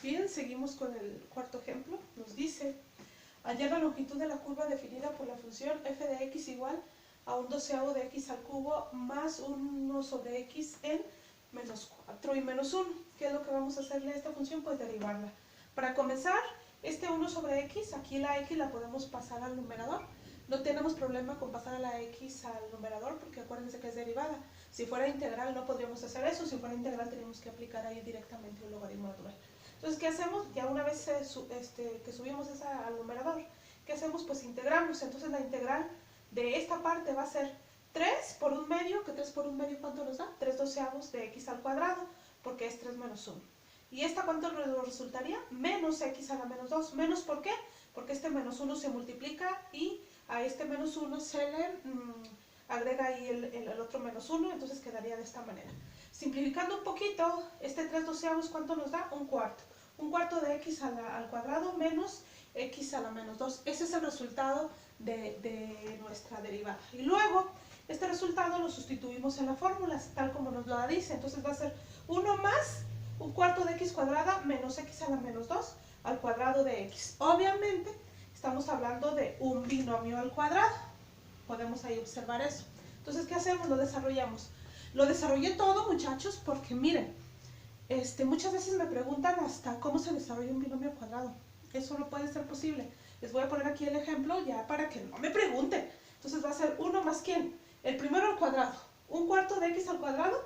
Bien, seguimos con el cuarto ejemplo. Nos dice, hallar la longitud de la curva definida por la función f de x igual a un doceavo de x al cubo más 1 sobre x en menos 4 y menos 1. ¿Qué es lo que vamos a hacerle a esta función? Pues derivarla. Para comenzar, este 1 sobre x, aquí la x la podemos pasar al numerador. No tenemos problema con pasar a la x al numerador porque acuérdense que es derivada. Si fuera integral no podríamos hacer eso, si fuera integral tenemos que aplicar ahí directamente un logaritmo natural. Entonces, ¿qué hacemos? Ya una vez que subimos esa al numerador, ¿qué hacemos? Pues integramos. Entonces la integral de esta parte va a ser 3 por un medio, que 3 por un medio ¿cuánto nos da? 3 doceavos de x al cuadrado, porque es 3 menos 1. ¿Y esta cuánto nos resultaría? Menos x a la menos 2. ¿Menos por qué? Porque este menos 1 se multiplica y a este menos 1 se le agrega ahí el otro menos 1, entonces quedaría de esta manera. Simplificando un poquito, este 3 doceavos ¿cuánto nos da? Un cuarto. Un cuarto de x al cuadrado menos x a la menos 2. Ese es el resultado de nuestra derivada. Y luego, este resultado lo sustituimos en la fórmula, tal como nos lo dice. Entonces va a ser 1 más un cuarto de x cuadrada menos x a la menos 2 al cuadrado de x. Obviamente, estamos hablando de un binomio al cuadrado. Podemos ahí observar eso. Entonces, ¿qué hacemos? Lo desarrollamos. Lo desarrollé todo, muchachos, porque miren, muchas veces me preguntan hasta cómo se desarrolla un binomio cuadrado. Eso no puede ser posible. Les voy a poner aquí el ejemplo ya para que no me pregunten. Entonces va a ser 1 más ¿quién? El primero al cuadrado. Un cuarto de x al cuadrado.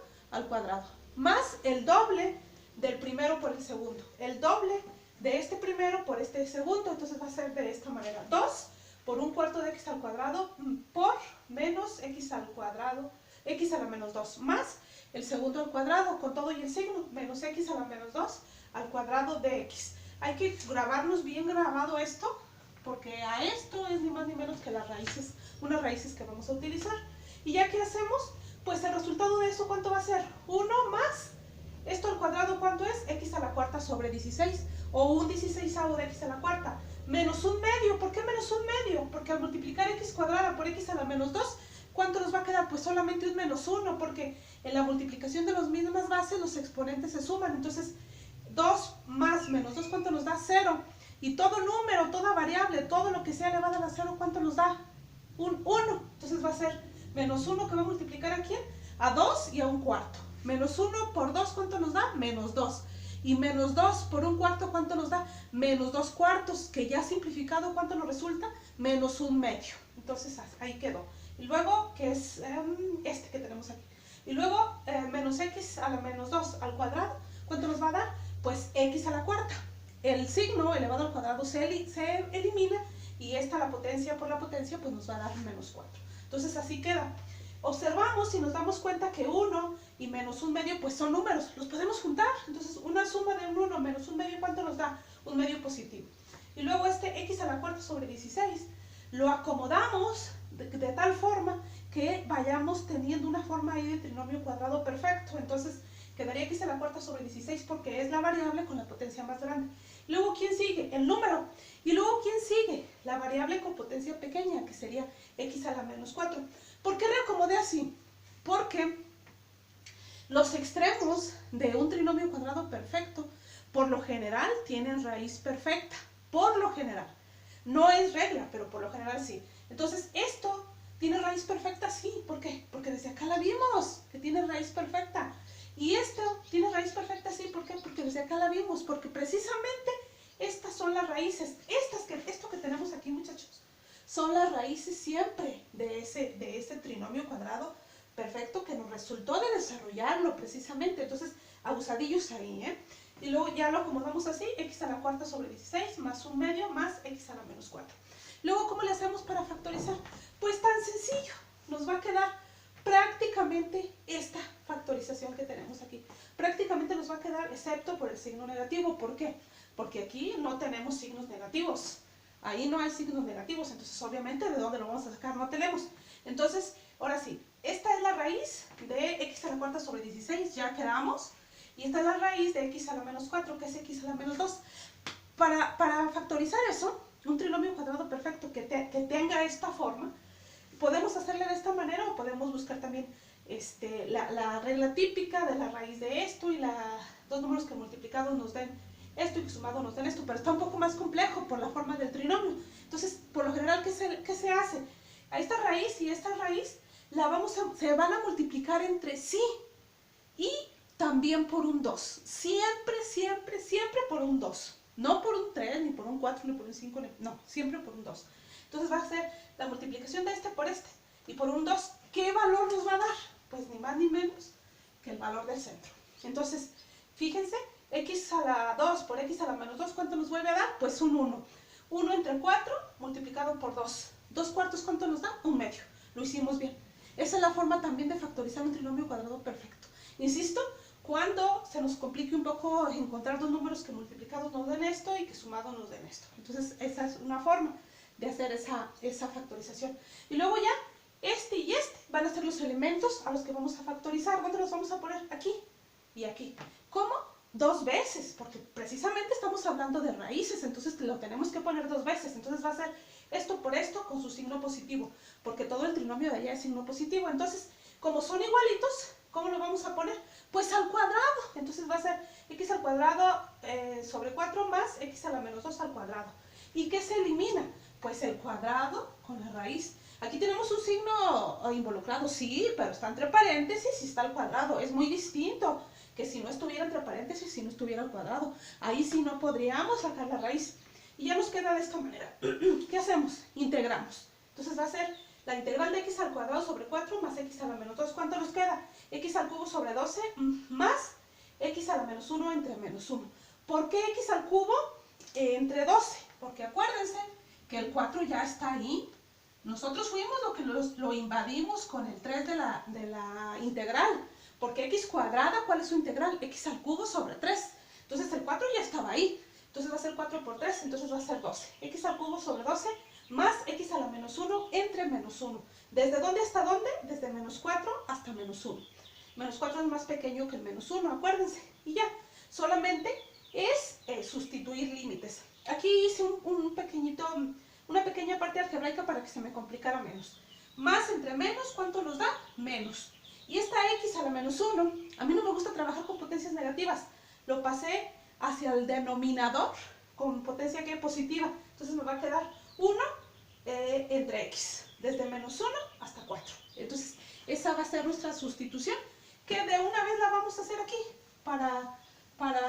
Más el doble del primero por el segundo. El doble de este primero por este segundo. Entonces va a ser de esta manera. 2 por un cuarto de x al cuadrado por menos x al cuadrado, x a la menos 2, más el segundo al cuadrado, con todo y el signo, menos x a la menos 2 al cuadrado de x. Hay que grabarnos bien grabado esto, porque a esto es ni más ni menos que las raíces, unas raíces que vamos a utilizar. Y ya que hacemos, pues el resultado de eso, ¿cuánto va a ser? 1 más, esto al cuadrado, ¿cuánto es? X a la cuarta sobre 16, o un 16avo de x a la cuarta, menos un medio. ¿Por qué menos un medio? Porque al multiplicar x cuadrada por x a la menos 2, ¿cuánto nos va a quedar? Pues solamente un menos 1, porque en la multiplicación de las mismas bases los exponentes se suman. Entonces, 2 más menos 2, ¿cuánto nos da? 0. Y todo número, toda variable, todo lo que sea elevado a la 0, ¿cuánto nos da? Un 1. Entonces va a ser menos 1 que va a multiplicar a ¿quién? A 2 y a un cuarto. Menos 1 por 2, ¿cuánto nos da? Menos 2. Y menos 2 por un cuarto, ¿cuánto nos da? Menos 2 cuartos, que ya simplificado, ¿cuánto nos resulta? Menos un medio. Entonces ahí quedó. Y luego, que es este que tenemos aquí. Y luego, menos x a la menos 2 al cuadrado, ¿cuánto nos va a dar? Pues x a la cuarta. El signo elevado al cuadrado se elimina y esta la potencia por la potencia pues nos va a dar menos 4. Entonces así queda. Observamos y nos damos cuenta que 1 y menos un medio pues son números, los podemos juntar. Entonces una suma de un 1 menos un medio, ¿cuánto nos da? Un medio positivo. Y luego este x a la cuarta sobre 16 lo acomodamos de tal forma que vayamos teniendo una forma ahí de trinomio cuadrado perfecto. Entonces quedaría x a la cuarta sobre 16 porque es la variable con la potencia más grande. Luego, ¿quién sigue? El número. Y luego, ¿quién sigue? La variable con potencia pequeña, que sería x a la menos 4. ¿Por qué reacomodé así? Porque los extremos de un trinomio cuadrado perfecto, por lo general, tienen raíz perfecta. Por lo general. No es regla, pero por lo general sí. Entonces, esto tiene raíz perfecta, sí. ¿Por qué? Porque desde acá la vimos, que tiene raíz perfecta. Y esto tiene raíz perfecta, sí. ¿Por qué? Porque desde acá la vimos. Porque precisamente estas son las raíces. Esto que tenemos aquí, muchachos, son las raíces siempre de ese trinomio cuadrado perfecto que nos resultó de desarrollarlo precisamente. Entonces, abusadillos ahí, ¿eh? Y luego ya lo acomodamos así, x a la cuarta sobre 16 más un medio más x a la menos 4. Luego, ¿cómo le hacemos para factorizar? Pues tan sencillo, nos va a quedar prácticamente esta factorización que tenemos aquí. Prácticamente nos va a quedar, excepto por el signo negativo. ¿Por qué? Porque aquí no tenemos signos negativos. Ahí no hay signos negativos, entonces obviamente ¿de dónde lo vamos a sacar? No tenemos. Entonces, ahora sí, esta es la raíz de x a la cuarta sobre 16, ya quedamos. Y esta es la raíz de x a la menos 4, que es x a la menos 2. Para factorizar eso, un trinomio cuadrado perfecto que tenga esta forma, podemos hacerle de esta manera o podemos buscar también la regla típica de la raíz de esto y dos números que multiplicados nos den esto y que sumado nos den esto, pero está un poco más complejo por la forma del trinomio. Entonces, por lo general, ¿qué se hace? A esta raíz y esta raíz se van a multiplicar entre sí y también por un 2. Siempre, siempre, siempre por un 2. No por un 3, ni por un 4, ni por un 5, no, siempre por un 2. Entonces va a ser la multiplicación de este por este. Y por un 2, ¿qué valor nos va a dar? Pues ni más ni menos que el valor del centro. Entonces, fíjense, x a la 2 por x a la menos 2, ¿cuánto nos vuelve a dar? Pues un 1. 1 entre 4 multiplicado por 2. 2 cuartos, ¿cuánto nos da? Un medio. Lo hicimos bien. Esa es la forma también de factorizar un trinomio cuadrado perfecto. Insisto, cuando se nos complique un poco encontrar dos números que multiplicados nos den esto y que sumados nos den esto. Entonces, esa es una forma de hacer esa factorización. Y luego ya, este y este van a ser los elementos a los que vamos a factorizar. ¿Dónde los vamos a poner? Aquí y aquí. ¿Cómo? 2 veces, porque precisamente estamos hablando de raíces, entonces lo tenemos que poner 2 veces. Entonces va a ser esto por esto con su signo positivo, porque todo el trinomio de allá es signo positivo. Entonces, como son igualitos, ¿cómo lo vamos a poner? Pues al cuadrado. Entonces va a ser x al cuadrado sobre 4 más x a la menos 2 al cuadrado. ¿Y qué se elimina? Pues el cuadrado con la raíz. Aquí tenemos un signo involucrado, sí, pero está entre paréntesis y está al cuadrado. Es muy distinto que si no estuviera entre paréntesis, si no estuviera al cuadrado. Ahí sí no podríamos sacar la raíz. Y ya nos queda de esta manera. ¿Qué hacemos? Integramos. Entonces va a ser la integral de x al cuadrado sobre 4 más x a la menos 2. ¿Cuánto nos queda? X al cubo sobre 12 más x a la menos 1 entre menos 1. ¿Por qué x al cubo entre 12? Porque acuérdense que el 4 ya está ahí. Nosotros fuimos lo que lo invadimos con el 3 de la integral. Porque x cuadrada, ¿cuál es su integral? X al cubo sobre 3. Entonces el 4 ya estaba ahí. Entonces va a ser 4 por 3, entonces va a ser 12. X al cubo sobre 12 más x a la menos 1 entre menos 1. ¿Desde dónde hasta dónde? Desde menos 4 hasta menos 1. Menos 4 es más pequeño que el menos 1, acuérdense. Y ya, solamente es sustituir límites. Aquí hice una pequeña parte algebraica para que se me complicara menos. Más entre menos, ¿cuánto nos da? Menos. Y esta x a la menos 1, a mí no me gusta trabajar con potencias negativas. Lo pasé hacia el denominador con potencia que positiva. Entonces me va a quedar 1 entre x, desde menos 1 hasta 4. Entonces, esa va a ser nuestra sustitución, que de una vez la vamos a hacer aquí, para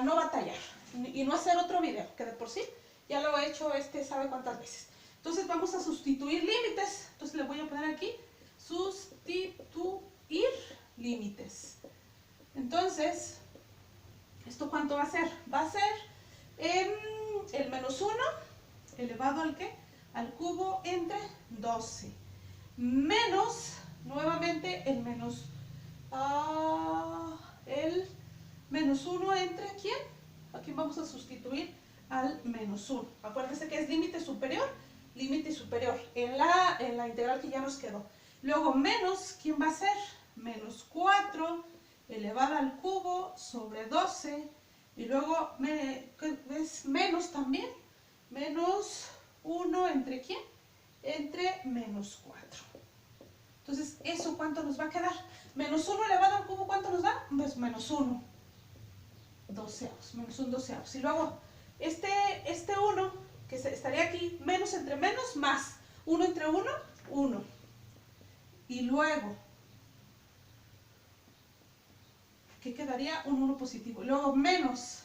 no batallar y no hacer otro video, que de por sí ya lo he hecho sabe cuántas veces. Entonces vamos a sustituir límites. Entonces le voy a poner aquí, sustituir límites. Entonces, ¿esto cuánto va a ser? Va a ser el menos 1 elevado al ¿qué? Al cubo entre 12. Menos, nuevamente, el menos 1 entre ¿quién? Aquí vamos a sustituir al menos 1. Acuérdense que es límite superior en la integral que ya nos quedó. Luego menos, ¿quién va a ser? Menos 4 elevado al cubo sobre 12. Y luego es menos también. Menos 1 entre ¿quién? Entre menos 4. Entonces, ¿eso cuánto nos va a quedar? Menos 1 elevado al cubo, ¿cuánto nos da? Pues menos 1 doceavos, menos 1 doceavos. Y luego, este 1, que estaría aquí, menos entre menos, más. 1 entre 1, 1. Y luego, ¿qué quedaría? Un 1 positivo. Y luego, menos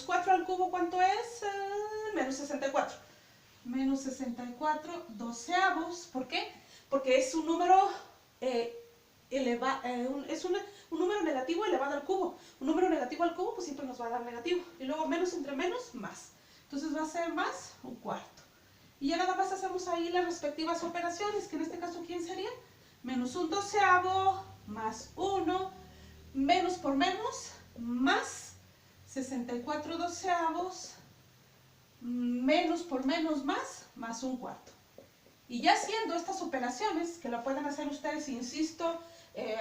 4 al cubo, ¿cuánto es? Menos 64. Menos 64 doceavos. ¿Por qué? Porque es un número un número negativo elevado al cubo. Un número negativo al cubo pues siempre nos va a dar negativo. Y luego menos entre menos, más. Entonces va a ser más un cuarto. Y ya nada más hacemos ahí las respectivas operaciones, que en este caso ¿quién sería? Menos un doceavo más 1, menos por menos, más 64 doceavos, menos por menos, más un cuarto. Y ya haciendo estas operaciones, que lo pueden hacer ustedes, insisto,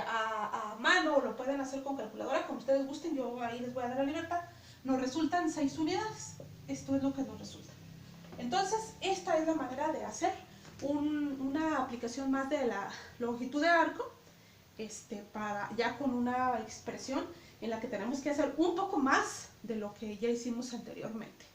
a mano, o lo pueden hacer con calculadora, como ustedes gusten, yo ahí les voy a dar la libertad, nos resultan 6 unidades. Esto es lo que nos resulta. Entonces, esta es la manera de hacer una aplicación más de la longitud de arco, ya con una expresión en la que tenemos que hacer un poco más de lo que ya hicimos anteriormente.